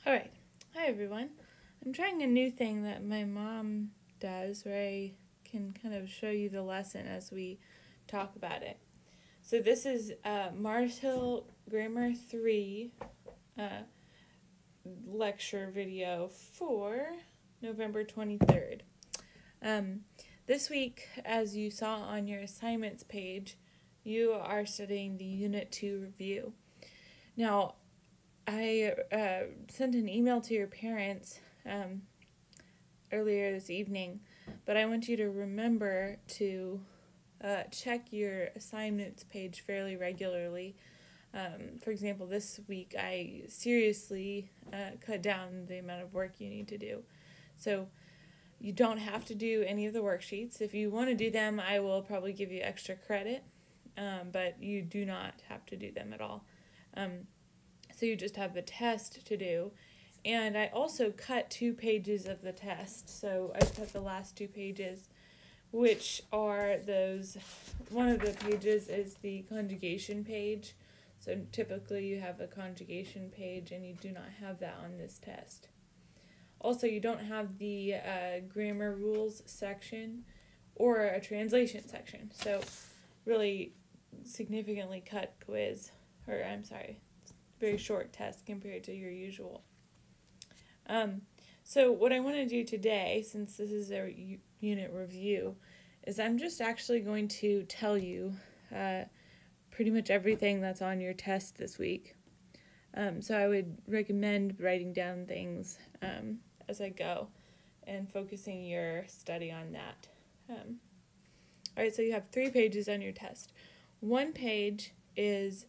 Alright, hi everyone. I'm trying a new thing that my mom does where I can kind of show you the lesson as we talk about it. So this is Mars Hill Grammar 3 lecture video for November 23rd. This week, as you saw on your assignments page, you are studying the Unit 2 review. Now, I sent an email to your parents earlier this evening, but I want you to remember to check your assignments page fairly regularly. For example, this week I seriously cut down the amount of work you need to do. So you don't have to do any of the worksheets. If you want to do them, I will probably give you extra credit, but you do not have to do them at all. So you just have the test to do. And I also cut 2 pages of the test. So I cut the last 2 pages, which are those, one of the pages is the conjugation page. So typically you have a conjugation page and you do not have that on this test. Also, you don't have the grammar rules section or a translation section. So really significantly cut quiz, or I'm sorry, very short test compared to your usual. So what I want to do today, since this is a unit review, is I'm just actually going to tell you pretty much everything that's on your test this week. So I would recommend writing down things as I go and focusing your study on that. Alright, so you have 3 pages on your test. 1 page is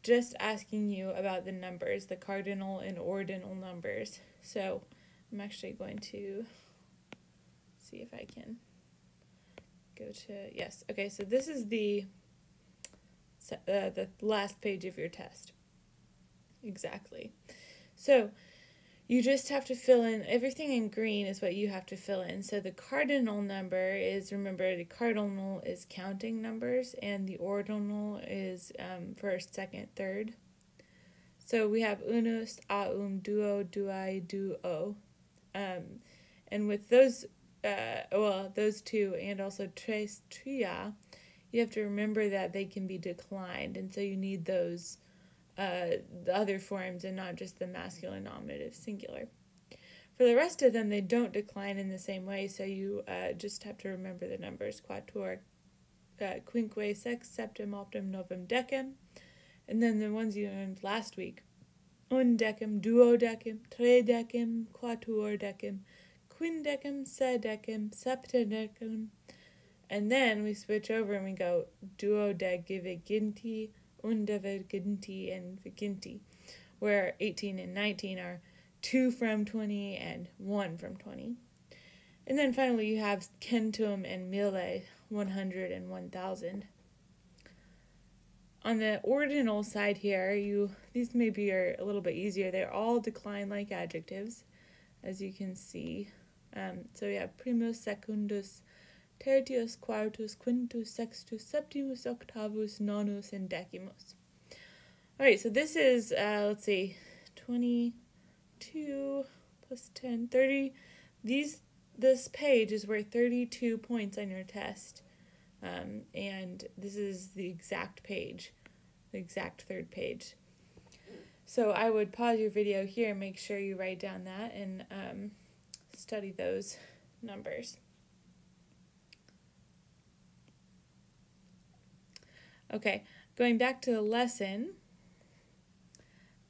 just asking you about the numbers, the cardinal and ordinal numbers. So I'm actually going to see if I can go to, yes, okay, so this is the last page of your test. Exactly. So you just have to fill in, everything in green is what you have to fill in. So the cardinal number is, remember, the cardinal is counting numbers, and the ordinal is first, second, third. So we have unus, aum, duo, duai, duo. And with those, those 2, and also tres, tria, you have to remember that they can be declined, and so you need those the other forms and not just the masculine nominative singular. For the rest of them, they don't decline in the same way, so you just have to remember the numbers: quattuor, quinque, sex, septem, optum, novem, decem, and then the ones you learned last week: undecem, duodecem, tridecem, quattuordecem, quindecem, sedecem, septedecem, and then we switch over and we go duodeciviginti, undeciviginti, and viginti, where 18 and 19 are 2 from 20 and 1 from 20. And then finally you have centum and mille, 100 and 1,000. On the ordinal side here, these maybe are a little bit easier. They're all decline-like adjectives, as you can see. So we have primus, secundus, tertius, quartus, quintus, sextus, septimus, octavus, nonus, and decimus. Alright, so this is, let's see, 22 plus 10, 30. This page is worth 32 points on your test. And this is the exact page, the exact 3rd page. So I would pause your video here and make sure you write down that and study those numbers. Okay, going back to the lesson,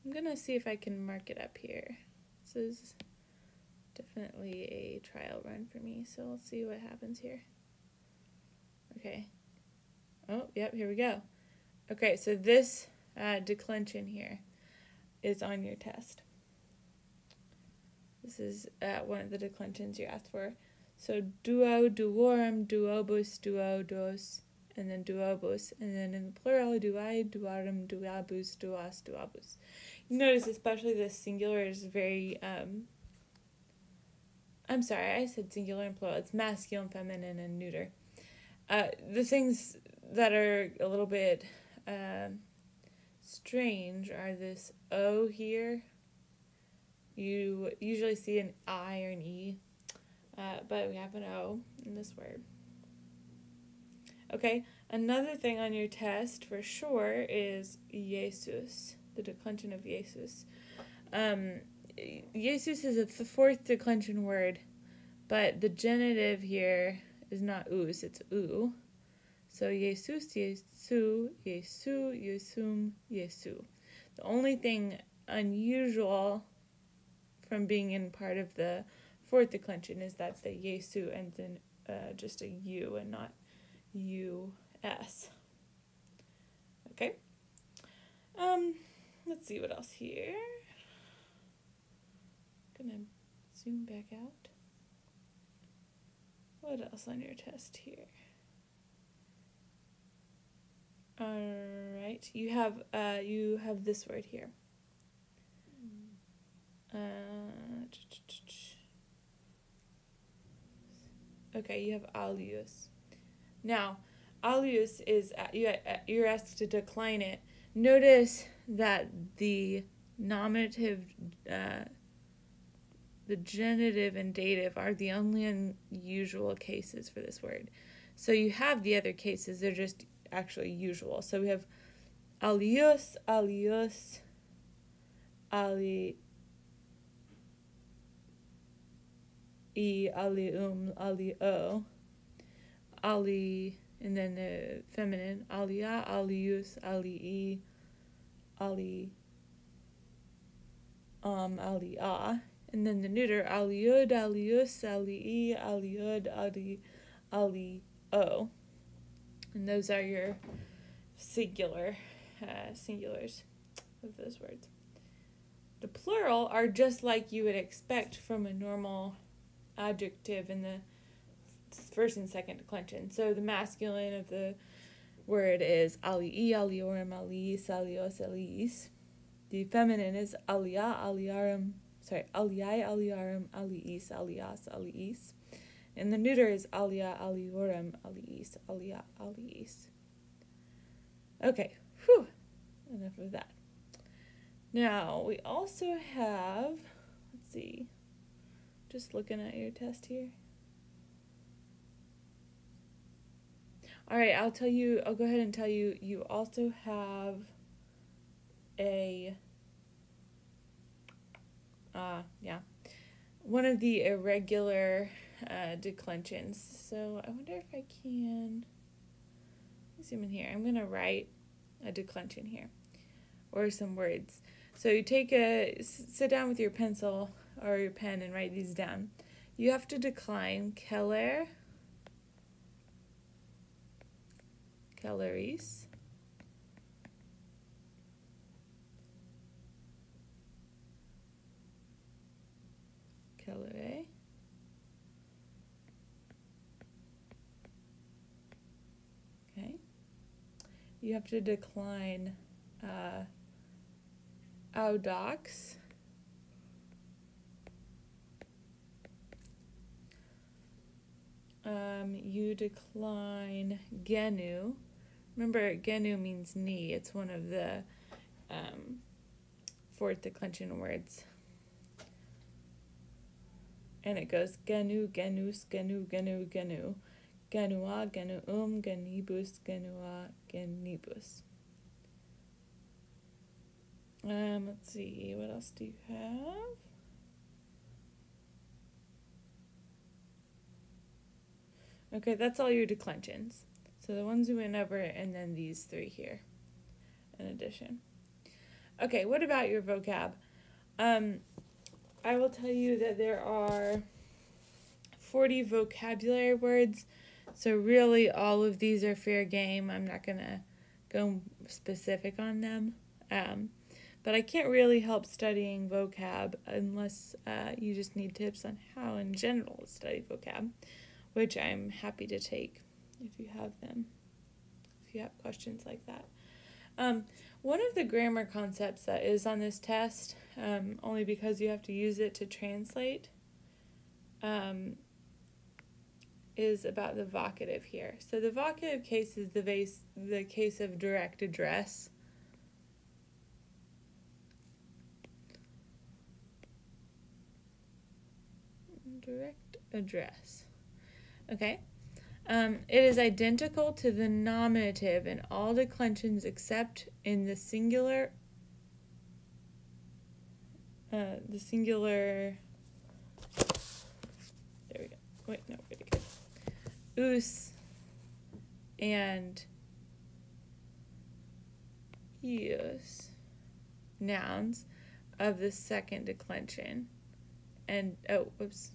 I'm going to see if I can mark it up here. This is definitely a trial run for me, so let's see what happens here. Okay. Oh, yep, here we go. Okay, so this declension here is on your test. This is one of the declensions you asked for. So duo, duorum, duobus, duodos, and then duobus, and then in the plural, duai, duarum, duabus, duas, duabus. You notice especially the singular is very, I'm sorry, I said singular and plural. It's masculine, feminine, and neuter. The things that are a little bit strange are this O here You usually see an I or an E, but we have an O in this word. Okay, another thing on your test for sure is Jesus, the declension of Jesus. Jesus is the fourth declension word, but the genitive here is not us, it's u. So Jesus, Jesu, Jesu, Jesum, Jesu. The only thing unusual from being in part of the fourth declension is that the Jesu ends in just a U and not U-S. Okay. Let's see what else here. Gonna zoom back out. What else on your test here? Alright, you have this word here. Okay, you have alius. Now, alius is, you're asked to decline it. Notice that the nominative, the genitive and dative are the only unusual cases for this word. So you have the other cases, they're just actually usual. So we have alius, alius, ali, alium, alio, ali, and then the feminine, alia, alius, alii, ali, alia, and then the neuter, aliud, alius, alii, aliud, ali, alio. And those are your singulars of those words. The plural are just like you would expect from a normal adjective in the first and second declension. So the masculine of the word is alii, aliorum, aliis, alios, aliis. The feminine is alia, aliarum, aliai, aliarum, aliis, alias, aliis. And the neuter is alia, aliorum, aliis, alia, aliis. Okay, whew, enough of that. Now, we also have, let's see, just looking at your test here. All right, I'll go ahead and tell you, you also have one of the irregular declensions. So I wonder if I can zoom in here. I'm going to write a declension here, or some words. So you sit down with your pencil or your pen and write these down. You have to decline celer, celeris, celere, okay. You have to decline audax, you decline genu. Remember, genu means knee. It's one of the fourth declension words. And it goes genu, genus, genu, genu, genu. Genua, genuum, genibus, genua, genibus. Let's see, what else do you have? Okay, that's all your declensions. So the ones we went over, and then these three here in addition. Okay, what about your vocab? I will tell you that there are 40 vocabulary words, so really all of these are fair game. I'm not going to go specific on them, but I can't really help studying vocab unless you just need tips on how in general to study vocab, which I'm happy to take if you have them, if you have questions like that. One of the grammar concepts that is on this test, only because you have to use it to translate, is about the vocative here. So the vocative case is the case of direct address. direct address. Okay. It is identical to the nominative in all declensions except in the singular. There we go. Wait, no, where'd it go? Us and eos, nouns of the second declension. And, oh, whoops.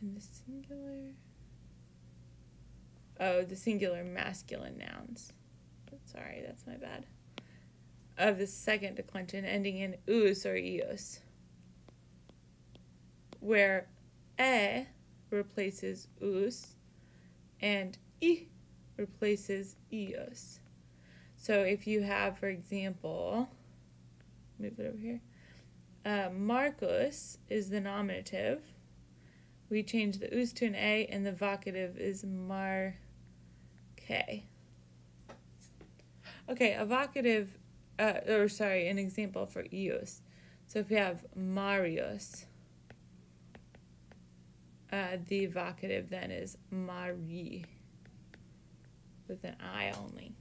In the singular. Oh, the singular masculine nouns. Sorry, that's my bad. Of the second declension ending in us or eos, where e replaces us and I replaces eos. So if you have, for example, move it over here, Marcus is the nominative. We change the us to an a, and the vocative is marque. Okay, a vocative, an example for eos. So if we have Marius, the vocative then is Marie, with an I only.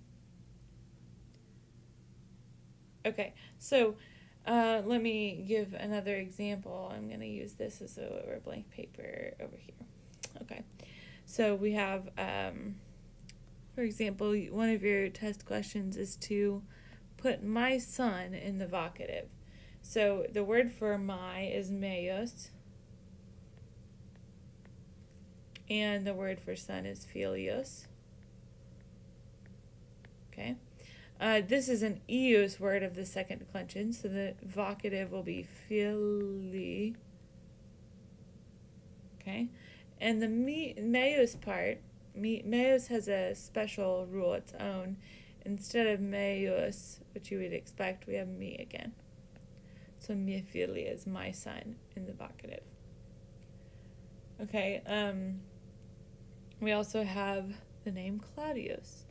Okay, so let me give another example. I'm going to use this as a blank paper over here. Okay, so we have, for example, one of your test questions is to put my son in the vocative. So the word for my is meos, and the word for son is filios. Okay. This is an eos word of the second declension, so the vocative will be fili. Okay. And the meos part, meos has a special rule its own. Instead of meos, which you would expect, we have me again. So mi fili is my son in the vocative. Okay. We also have the name Claudius.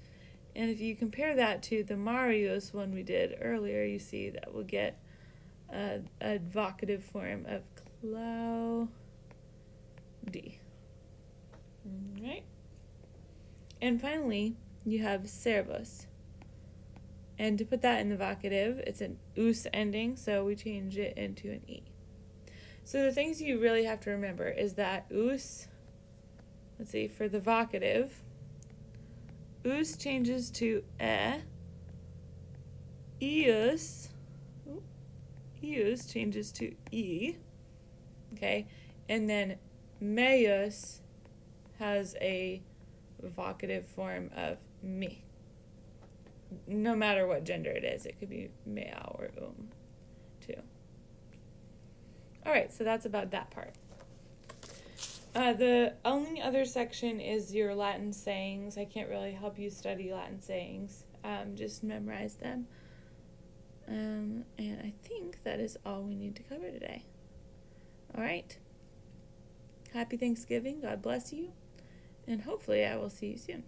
And if you compare that to the Marius one we did earlier, you see that we'll get a vocative form of Claudi. Right? And finally, you have Servus. And to put that in the vocative, it's an us ending, so we change it into an e. So the things you really have to remember is that us, let's see, for the vocative, us changes to eus changes to e, okay, and then meus has a vocative form of me. No matter what gender it is, it could be mea or too. All right, so that's about that part. The only other section is your Latin sayings. I can't really help you study Latin sayings. Just memorize them. And I think that is all we need to cover today. All right. Happy Thanksgiving. God bless you. And hopefully I will see you soon.